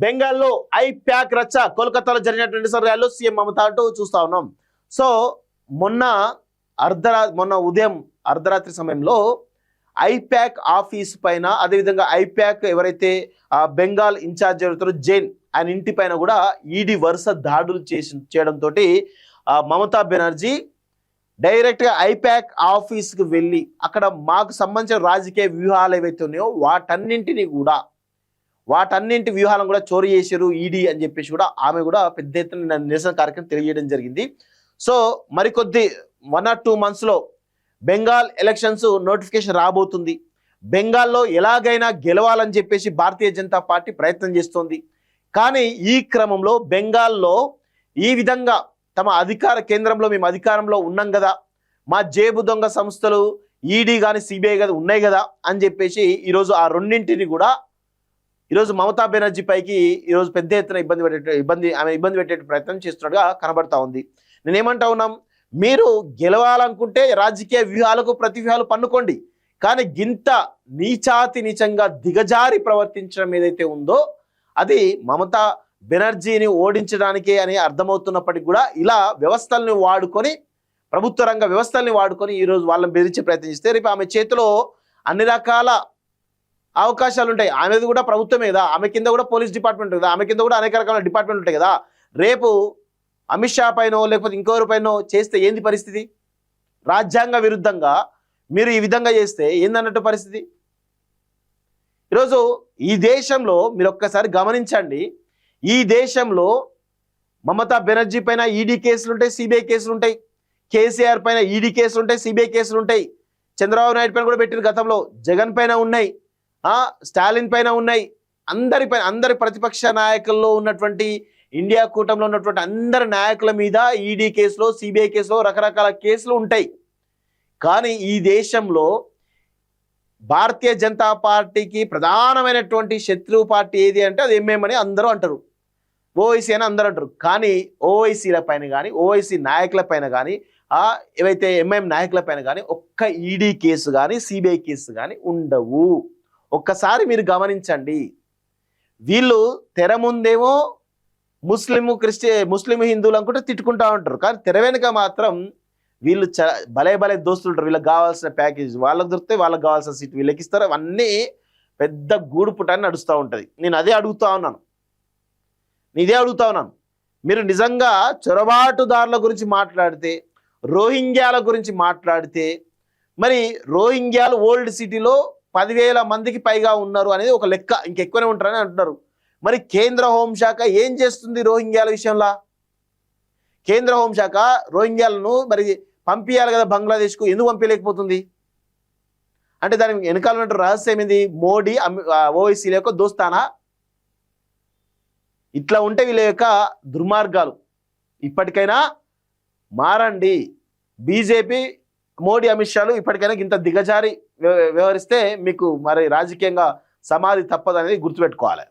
బెంగాల్లో ఐప్యాక్ రచ్చ కోల్కతాలో జరిగినటువంటి ర్యాలీలో సీఎం మమత అంటూ చూస్తా ఉన్నాం. సో మొన్న ఉదయం అర్ధరాత్రి సమయంలో ఐప్యాక్ ఆఫీస్ పైన, అదేవిధంగా ఐప్యాక్ ఎవరైతే బెంగాల్ ఇన్ఛార్జ్ అవుతారో జైన్ ఆయన ఇంటి పైన కూడా ఈడీ వరుస దాడులు చేయడంతో మమతా బెనర్జీ డైరెక్ట్గా ఐప్యాక్ ఆఫీస్కి వెళ్ళి అక్కడ మాకు సంబంధించిన రాజకీయ వ్యూహాలు ఏవైతే ఉన్నాయో వాటన్నింటి వ్యూహాలను కూడా చోరీ చేశారు ఈడీ అని చెప్పేసి కూడా ఆమె కూడా పెద్ద ఎత్తున నిరసన కార్యక్రమం తెలియజేయడం జరిగింది. సో మరికొద్ది 1 or 2 monthsలో బెంగాల్ ఎలక్షన్స్ నోటిఫికేషన్ రాబోతుంది. బెంగాల్లో ఎలాగైనా గెలవాలని చెప్పేసి భారతీయ జనతా పార్టీ ప్రయత్నం చేస్తోంది. కానీ ఈ క్రమంలో బెంగాల్లో ఈ విధంగా తమ కేంద్రంలో మేము అధికారంలో ఉన్నాం కదా, మా జేబు దొంగ సంస్థలు ఈడీ కానీ సిబిఐ కానీ ఉన్నాయి కదా అని చెప్పేసి ఈరోజు ఆ రెండింటిని కూడా ఈరోజు మమతా బెనర్జీ పైకి ఈరోజు పెద్ద ఎత్తున ఇబ్బంది పెట్టే ప్రయత్నం చేస్తున్నట్టుగా కనబడతా ఉంది. నేనేమంటా ఉన్నాం, మీరు గెలవాలనుకుంటే రాజకీయ వ్యూహాలకు ప్రతి వ్యూహాలు పన్నుకోండి, కానీ గింత నీచంగా దిగజారి ప్రవర్తించడం ఏదైతే ఉందో అది మమతా బెనర్జీని ఓడించడానికే అని అర్థమవుతున్నప్పటికీ కూడా ఇలా వ్యవస్థల్ని వాడుకొని, ప్రభుత్వ రంగ వ్యవస్థల్ని వాడుకొని ఈరోజు వాళ్ళని బెదిరించే ప్రయత్నం చేస్తే రేపు ఆమె చేతిలో అన్ని రకాల అవకాశాలు ఉంటాయి. ఆమెది కూడా ప్రభుత్వమే కదా, ఆమె కింద కూడా పోలీస్ డిపార్ట్మెంట్ కదా, ఆమె కింద కూడా అనేక రకాల డిపార్ట్మెంట్ ఉంటాయి కదా. రేపు అమిత్ షా పైనో లేకపోతే ఇంకొకరి పైనో చేస్తే ఏంది పరిస్థితి? రాజ్యాంగ విరుద్ధంగా మీరు ఈ విధంగా చేస్తే ఏందన్నట్టు పరిస్థితి? ఈరోజు ఈ దేశంలో మీరు ఒక్కసారి గమనించండి, ఈ దేశంలో మమతా బెనర్జీ పైన ఈడీ కేసులు ఉంటాయి, సిబిఐ కేసులు ఉంటాయి, కేసీఆర్ పైన ఈడీ కేసులు ఉంటాయి, సిబిఐ కేసులు ఉంటాయి, చంద్రబాబు నాయుడు పైన కూడా పెట్టిన గతంలో, జగన్ పైన ఉన్నాయి, స్టాలిన్ పైన ఉన్నాయి, అందరి ప్రతిపక్ష నాయకుల్లో ఉన్నటువంటి ఇండియా కూటమిలో ఉన్నటువంటి అందరి నాయకుల మీద ఈడీ కేసులో సిబిఐ కేసులో రకరకాల కేసులు ఉంటాయి. కానీ ఈ దేశంలో భారతీయ జనతా పార్టీకి ప్రధానమైనటువంటి శత్రువు పార్టీ ఏది అంటే అది ఎంఐఎం అని అందరూ అంటారు, ఓవైసీ అని అందరూ అంటారు. కానీ ఓవైసీల పైన కానీ ఓవైసీ నాయకుల పైన కానీ ఏవైతే ఎంఐఎం నాయకుల పైన కానీ ఒక్క ఈడీ కేసు కానీ సిబిఐ కేసు కానీ ఉండవు. ఒక్కసారి మీరు గమనించండి, వీళ్ళు తెర ముందేమో ముస్లిం హిందువులు అనుకుంటే తిట్టుకుంటా ఉంటారు, కానీ తెర వెనుక మాత్రం వీళ్ళు భలే దోస్తులు ఉంటారు. వీళ్ళకి కావాల్సిన ప్యాకేజ్ వాళ్ళకి దొరికితే వాళ్ళకి కావాల్సిన సీట్ వీళ్ళకి ఇస్తారు. అవన్నీ పెద్ద గూడు పుటాన్ని నడుస్తూ ఉంటుంది. నేను అదే అడుగుతా ఉన్నాను, మీరు నిజంగా చొరబాటుదారుల గురించి మాట్లాడితే, రోహింగ్యాల గురించి మాట్లాడితే, మరి రోహింగ్యాలు ఓల్డ్ సిటీలో 10,000 మందికి పైగా ఉన్నారు అనేది ఒక లెక్క, ఇంకెక్కువనే ఉంటారని అంటున్నారు. మరి కేంద్ర హోంశాఖ ఏం చేస్తుంది రోహింగ్యాల విషయంలో? కేంద్ర హోంశాఖ రోహింగ్యాలను మరి పంపించాలి కదా బంగ్లాదేశ్కు, ఎందుకు పంపించలేకపోతుంది? అంటే దానికి వెనకాల ఉన్నట్టు రహస్యం ఏంది? మోడీ ఓవైసీల యొక్క దోస్తానా? ఇట్లా ఉంటే వీళ్ళ యొక్క దుర్మార్గాలు. ఇప్పటికైనా మారండి. బీజేపీ, మోడీ, అమిత్ షాలు ఇప్పటికైనా ఇంత దిగజారి వ్యవహరిస్తే మీకు మరి రాజకీయంగా సమాధి తప్పదనేది గుర్తుపెట్టుకోవాలి.